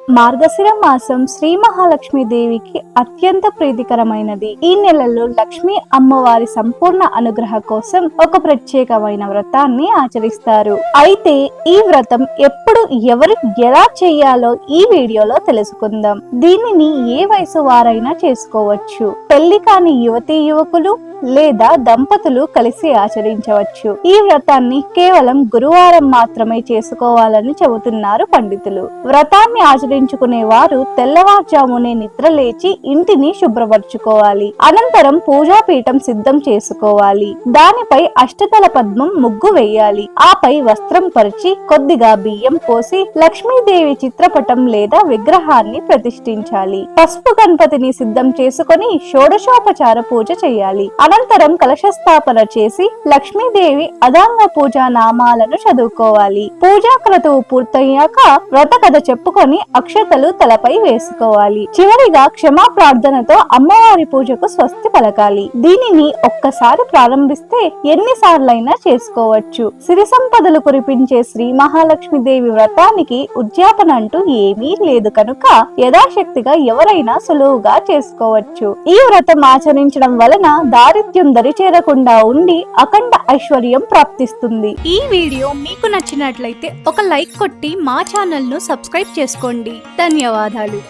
మార్గశిర మాసం శ్రీ మహాలక్ష్మి దేవికి అత్యంత ప్రీతికరమైనది. ఈ నెలలో లక్ష్మీ అమ్మవారి సంపూర్ణ అనుగ్రహ కోసం ఒక ప్రత్యేకమైన వ్రతాన్ని ఆచరిస్తారు. అయితే ఈ వ్రతం ఎప్పుడు ఎవరు ఎలా చేయాలో ఈ వీడియోలో తెలుసుకుందాం. దీనిని ఏ వయసు వారైనా చేసుకోవచ్చు. పెళ్లి కాని యువతీ యువకులు లేదా దంపతులు కలిసి ఆచరించవచ్చు. ఈ వ్రతాన్ని కేవలం గురువారం మాత్రమే చేసుకోవాలని చెబుతున్నారు పండితులు. వ్రతాన్ని ఆచరించుకునే వారు తెల్లవారుజామునే నిద్ర లేచి ఇంటిని శుభ్రపరచుకోవాలి. అనంతరం పూజాపీఠం సిద్ధం చేసుకోవాలి. దానిపై అష్టదళ పద్మం ముగ్గు వేయాలి. ఆపై వస్త్రం పరిచి కొద్దిగా బియ్యం పోసి లక్ష్మీదేవి చిత్రపటం లేదా విగ్రహాన్ని ప్రతిష్ఠించాలి. పసుపు గణపతిని సిద్ధం చేసుకొని షోడశోపచార పూజ చేయాలి. అనంతరం కలశస్థాపన చేసి లక్ష్మీదేవి అదాంగ పూజా నామాలను చదువుకోవాలి. పూజా క్రతువు పూర్తయ్యాక వ్రత కథ చెప్పుకొని అక్షతలు తలపై వేసుకోవాలి. చివరిగా క్షమా ప్రార్థనతో అమ్మవారి పూజకు స్వస్తి పలకాలి. దీనిని ఒక్కసారి ప్రారంభిస్తే ఎన్నిసార్లైనా చేసుకోవచ్చు. సిరి సంపదలు కురిపించే శ్రీ మహాలక్ష్మి దేవి వ్రతానికి ఉద్యాపన అంటూ ఏమీ లేదు కనుక యథాశక్తిగా ఎవరైనా సులువుగా చేసుకోవచ్చు. ఈ వ్రతం ఆచరించడం వలన దారిద్ర్యం దరిచేరకుండా ఉండి అఖండ ఐశ్వర్యం ప్రాప్తిస్తుంది. ఈ వీడియో మీకు నచ్చినట్లయితే ఒక లైక్ కొట్టి మా ఛానల్ ను సబ్స్క్రైబ్ చేసుకోండి. ధన్యవాదాలు.